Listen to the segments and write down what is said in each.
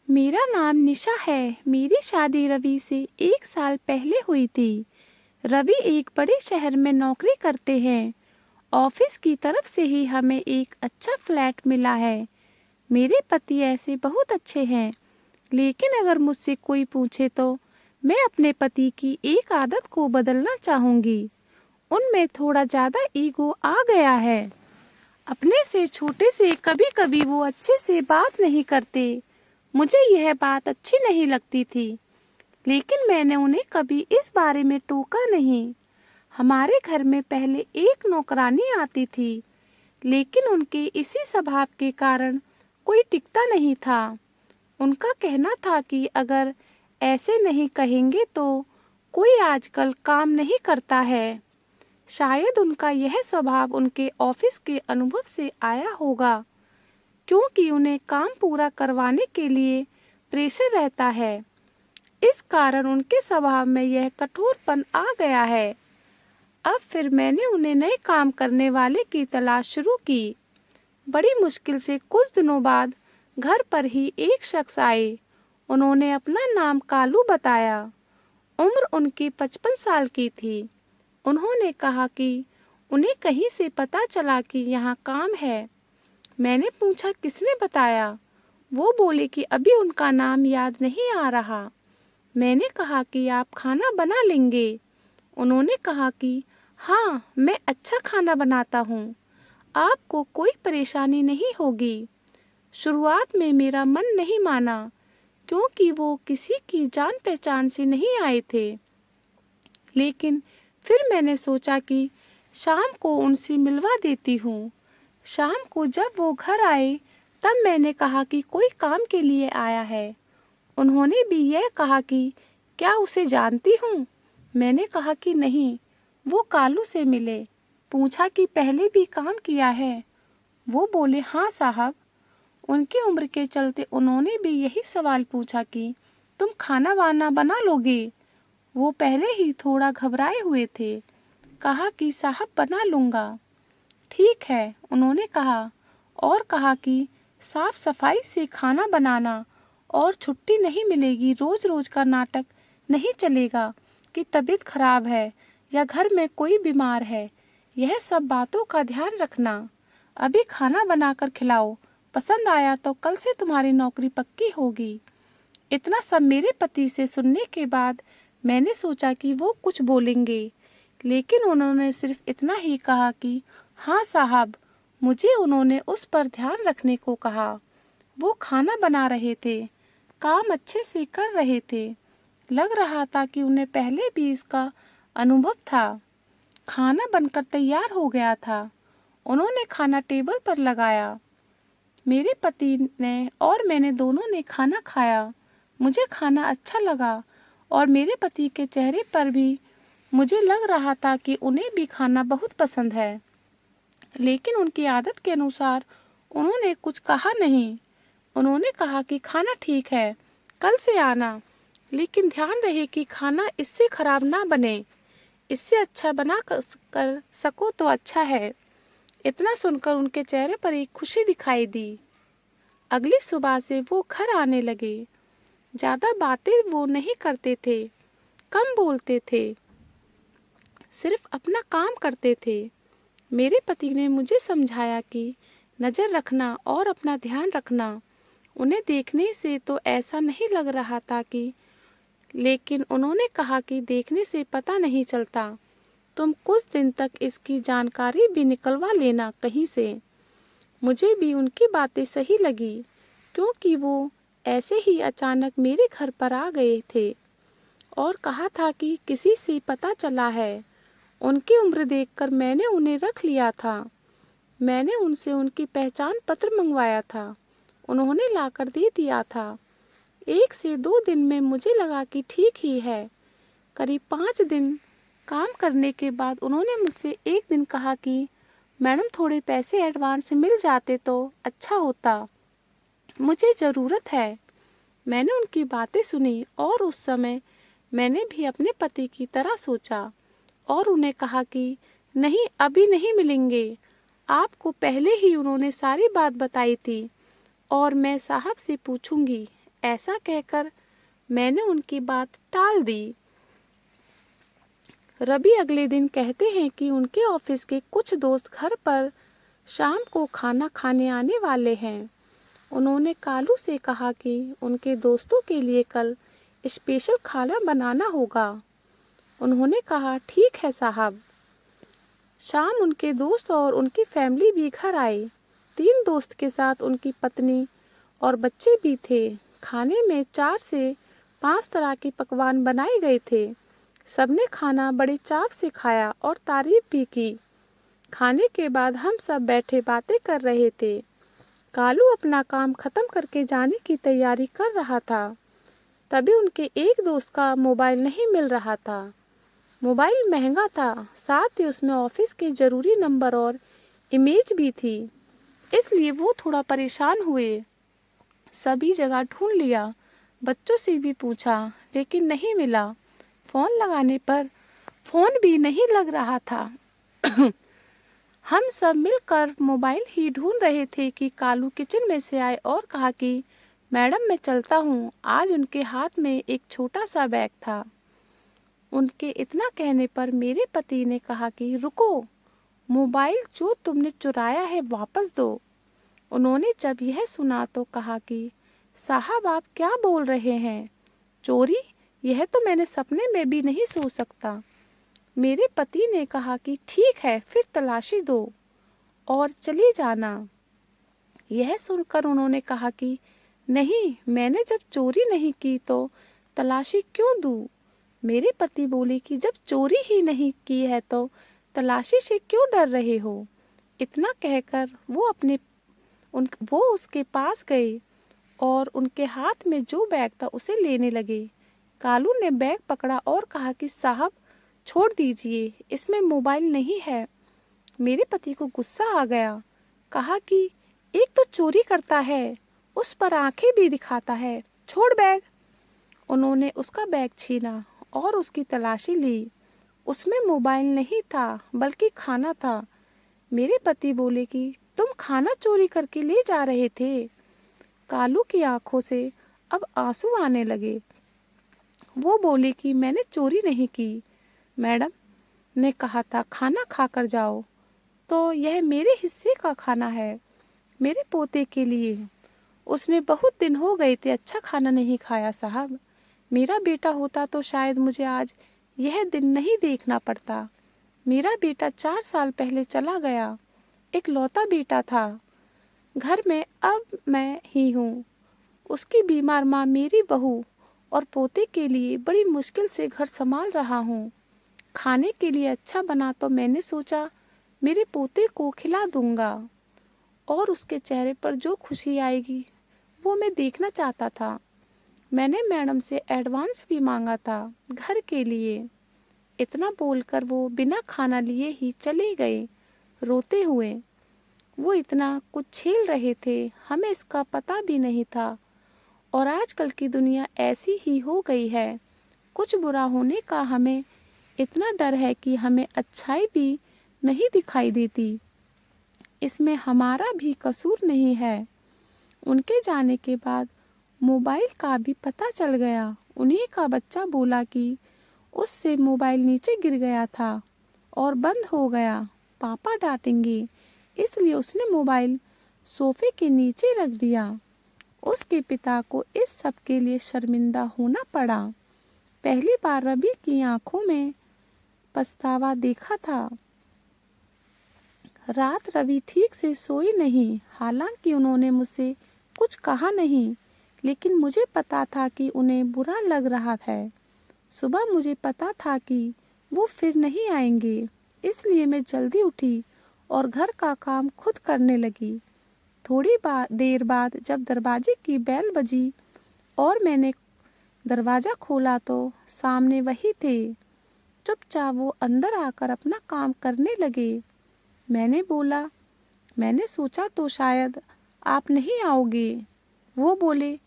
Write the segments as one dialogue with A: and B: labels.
A: मेरा नाम निशा है। मेरी शादी रवि से 1 साल पहले हुई थी। रवि एक बड़े शहर में नौकरी करते हैं। ऑफिस की तरफ से ही हमें एक अच्छा फ्लैट मिला है। मेरे पति ऐसे बहुत अच्छे हैं, लेकिन अगर मुझसे कोई पूछे तो मैं अपने पति की एक आदत को बदलना चाहूँगी। उनमें थोड़ा ज़्यादा ईगो आ गया है। अपने से छोटे से कभी-कभी वो अच्छे से बात नहीं करते। मुझे यह बात अच्छी नहीं लगती थी, लेकिन मैंने उन्हें कभी इस बारे में टोका नहीं। हमारे घर में पहले एक नौकरानी आती थी, लेकिन उनके इसी स्वभाव के कारण कोई टिकता नहीं था। उनका कहना था कि अगर ऐसे नहीं कहेंगे तो कोई आजकल काम नहीं करता है। शायद उनका यह स्वभाव उनके ऑफिस के अनुभव से आया होगा, क्योंकि उन्हें काम पूरा करवाने के लिए प्रेशर रहता है। इस कारण उनके स्वभाव में यह कठोरपन आ गया है। अब फिर मैंने उन्हें नए काम करने वाले की तलाश शुरू की। बड़ी मुश्किल से कुछ दिनों बाद घर पर ही एक शख्स आए। उन्होंने अपना नाम कालू बताया। उम्र उनकी 55 साल की थी। उन्होंने कहा कि उन्हें कहीं से पता चला कि यहाँ काम है। मैंने पूछा किसने बताया। वो बोले कि अभी उनका नाम याद नहीं आ रहा। मैंने कहा कि आप खाना बना लेंगे। उन्होंने कहा कि हाँ, मैं अच्छा खाना बनाता हूँ, आपको कोई परेशानी नहीं होगी। शुरुआत में मेरा मन नहीं माना, क्योंकि वो किसी की जान पहचान से नहीं आए थे। लेकिन फिर मैंने सोचा कि शाम को उनसे मिलवा देती हूँ। शाम को जब वो घर आए, तब मैंने कहा कि कोई काम के लिए आया है। उन्होंने भी यह कहा कि क्या उसे जानती हूँ। मैंने कहा कि नहीं। वो कालू से मिले। पूछा कि पहले भी काम किया है। वो बोले हाँ साहब। उनकी उम्र के चलते उन्होंने भी यही सवाल पूछा कि तुम खाना वाना बना लोगे। वो पहले ही थोड़ा घबराए हुए थे। कहा कि साहब बना लूँगा। ठीक है, उन्होंने कहा, और कहा कि साफ सफाई से खाना बनाना और छुट्टी नहीं मिलेगी। रोज रोज का नाटक नहीं चलेगा कि तबीयत खराब है या घर में कोई बीमार है। यह सब बातों का ध्यान रखना। अभी खाना बनाकर खिलाओ। पसंद आया तो कल से तुम्हारी नौकरी पक्की होगी। इतना सब मेरे पति से सुनने के बाद मैंने सोचा कि वो कुछ बोलेंगे, लेकिन उन्होंने सिर्फ इतना ही कहा कि हाँ साहब। मुझे उन्होंने उस पर ध्यान रखने को कहा। वो खाना बना रहे थे, काम अच्छे से कर रहे थे। लग रहा था कि उन्हें पहले भी इसका अनुभव था। खाना बनकर तैयार हो गया था। उन्होंने खाना टेबल पर लगाया। मेरे पति ने और मैंने दोनों ने खाना खाया। मुझे खाना अच्छा लगा और मेरे पति के चेहरे पर भी मुझे लग रहा था कि उन्हें भी खाना बहुत पसंद है। लेकिन उनकी आदत के अनुसार उन्होंने कुछ कहा नहीं। उन्होंने कहा कि खाना ठीक है, कल से आना, लेकिन ध्यान रहे कि खाना इससे खराब ना बने। इससे अच्छा बना कर सको तो अच्छा है। इतना सुनकर उनके चेहरे पर एक खुशी दिखाई दी। अगली सुबह से वो घर आने लगे। ज़्यादा बातें वो नहीं करते थे, कम बोलते थे, सिर्फ अपना काम करते थे। मेरे पति ने मुझे समझाया कि नज़र रखना और अपना ध्यान रखना। उन्हें देखने से तो ऐसा नहीं लग रहा था कि, लेकिन उन्होंने कहा कि देखने से पता नहीं चलता। तुम कुछ दिन तक इसकी जानकारी भी निकलवा लेना कहीं से। मुझे भी उनकी बातें सही लगी, क्योंकि वो ऐसे ही अचानक मेरे घर पर आ गए थे और कहा था कि किसी से पता चला है। उनकी उम्र देखकर मैंने उन्हें रख लिया था। मैंने उनसे उनकी पहचान पत्र मंगवाया था। उन्होंने लाकर दे दिया था। 1 से 2 दिन में मुझे लगा कि ठीक ही है। करीब 5 दिन काम करने के बाद उन्होंने मुझसे एक दिन कहा कि मैडम थोड़े पैसे एडवांस मिल जाते तो अच्छा होता, मुझे ज़रूरत है। मैंने उनकी बातें सुनी और उस समय मैंने भी अपने पति की तरह सोचा और उन्हें कहा कि नहीं, अभी नहीं मिलेंगे। आपको पहले ही उन्होंने सारी बात बताई थी और मैं साहब से पूछूंगी। ऐसा कहकर मैंने उनकी बात टाल दी। रवि अगले दिन कहते हैं कि उनके ऑफिस के कुछ दोस्त घर पर शाम को खाना खाने आने वाले हैं। उन्होंने कालू से कहा कि उनके दोस्तों के लिए कल स्पेशल खाना बनाना होगा। उन्होंने कहा, ठीक है साहब। शाम उनके दोस्त और उनकी फैमिली भी घर आए। 3 दोस्त के साथ उनकी पत्नी और बच्चे भी थे। खाने में 4 से 5 तरह के पकवान बनाए गए थे। सबने खाना बड़े चाव से खाया और तारीफ भी की। खाने के बाद हम सब बैठे बातें कर रहे थे। कालू अपना काम खत्म करके जाने की तैयारी कर रहा था। तभी उनके एक दोस्त का मोबाइल नहीं मिल रहा था। मोबाइल महंगा था, साथ ही उसमें ऑफिस के जरूरी नंबर और इमेज भी थी, इसलिए वो थोड़ा परेशान हुए। सभी जगह ढूंढ लिया, बच्चों से भी पूछा, लेकिन नहीं मिला। फोन लगाने पर फोन भी नहीं लग रहा था। हम सब मिलकर मोबाइल ही ढूंढ रहे थे कि कालू किचन में से आए और कहा कि मैडम मैं चलता हूँ। आज उनके हाथ में एक छोटा सा बैग था। उनके इतना कहने पर मेरे पति ने कहा कि रुको, मोबाइल जो तुमने चुराया है वापस दो। उन्होंने जब यह सुना तो कहा कि साहब आप क्या बोल रहे हैं, चोरी? यह तो मैंने सपने में भी नहीं सोच सकता। मेरे पति ने कहा कि ठीक है, फिर तलाशी दो और चली जाना। यह सुनकर उन्होंने कहा कि नहीं, मैंने जब चोरी नहीं की तो तलाशी क्यों दूं? मेरे पति बोले कि जब चोरी ही नहीं की है तो तलाशी से क्यों डर रहे हो? इतना कहकर वो उसके पास गए और उनके हाथ में जो बैग था उसे लेने लगे। कालू ने बैग पकड़ा और कहा कि साहब छोड़ दीजिए, इसमें मोबाइल नहीं है। मेरे पति को गुस्सा आ गया। कहा कि एक तो चोरी करता है, उस पर आंखें भी दिखाता है, छोड़ बैग। उन्होंने उसका बैग छीना और उसकी तलाशी ली। उसमें मोबाइल नहीं था बल्कि खाना था। मेरे पति बोले कि तुम खाना चोरी करके ले जा रहे थे। कालू की आंखों से अब आंसू आने लगे। वो बोले कि मैंने चोरी नहीं की, मैडम ने कहा था खाना खाकर जाओ, तो यह मेरे हिस्से का खाना है, मेरे पोते के लिए। उसने बहुत दिन हो गए थे अच्छा खाना नहीं खाया साहब। मेरा बेटा होता तो शायद मुझे आज यह दिन नहीं देखना पड़ता। मेरा बेटा 4 साल पहले चला गया, एक लौता बेटा था। घर में अब मैं ही हूँ। उसकी बीमार माँ मेरी बहू और पोते के लिए बड़ी मुश्किल से घर संभाल रहा हूँ। खाने के लिए अच्छा बना तो मैंने सोचा मेरे पोते को खिला दूंगा और उसके चेहरे पर जो खुशी आएगी वो मैं देखना चाहता था। मैंने मैडम से एडवांस भी मांगा था घर के लिए। इतना बोलकर वो बिना खाना लिए ही चले गए, रोते हुए। वो इतना कुछ झेल रहे थे, हमें इसका पता भी नहीं था। और आजकल की दुनिया ऐसी ही हो गई है। कुछ बुरा होने का हमें इतना डर है कि हमें अच्छाई भी नहीं दिखाई देती। इसमें हमारा भी कसूर नहीं है। उनके जाने के बाद मोबाइल का भी पता चल गया। उन्हीं का बच्चा बोला कि उससे मोबाइल नीचे गिर गया था और बंद हो गया, पापा डांटेंगे, इसलिए उसने मोबाइल सोफे के नीचे रख दिया। उसके पिता को इस सब के लिए शर्मिंदा होना पड़ा। पहली बार रवि की आंखों में पछतावा देखा था। रात रवि ठीक से सोई नहीं। हालांकि उन्होंने मुझसे कुछ कहा नहीं, लेकिन मुझे पता था कि उन्हें बुरा लग रहा है। सुबह मुझे पता था कि वो फिर नहीं आएंगे, इसलिए मैं जल्दी उठी और घर का काम खुद करने लगी। थोड़ी देर बाद जब दरवाजे की बेल बजी और मैंने दरवाज़ा खोला तो सामने वही थे। चुपचाप वो अंदर आकर अपना काम करने लगे। मैंने बोला, मैंने सोचा तो शायद आप नहीं आओगे। वो बोले,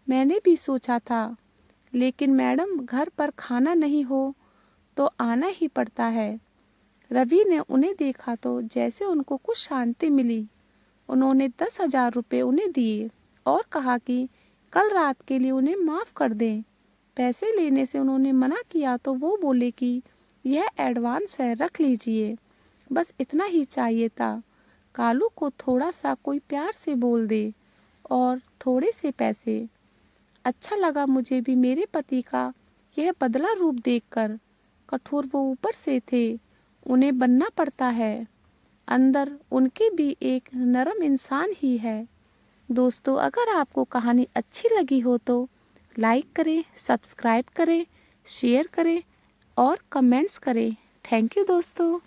A: मैंने भी सोचा था, लेकिन मैडम घर पर खाना नहीं हो तो आना ही पड़ता है। रवि ने उन्हें देखा तो जैसे उनको कुछ शांति मिली। उन्होंने 10,000 रुपये उन्हें दिए और कहा कि कल रात के लिए उन्हें माफ़ कर दें। पैसे लेने से उन्होंने मना किया तो वो बोले कि यह एडवांस है, रख लीजिए। बस इतना ही चाहिए था। कालू को थोड़ा सा कोई प्यार से बोल दे और थोड़े से पैसे। अच्छा लगा मुझे भी मेरे पति का यह बदला रूप देखकर। कठोर वो ऊपर से थे, उन्हें बनना पड़ता है। अंदर उनके भी एक नरम इंसान ही है। दोस्तों, अगर आपको कहानी अच्छी लगी हो तो लाइक करें, सब्सक्राइब करें, शेयर करें और कमेंट्स करें। थैंक यू दोस्तों।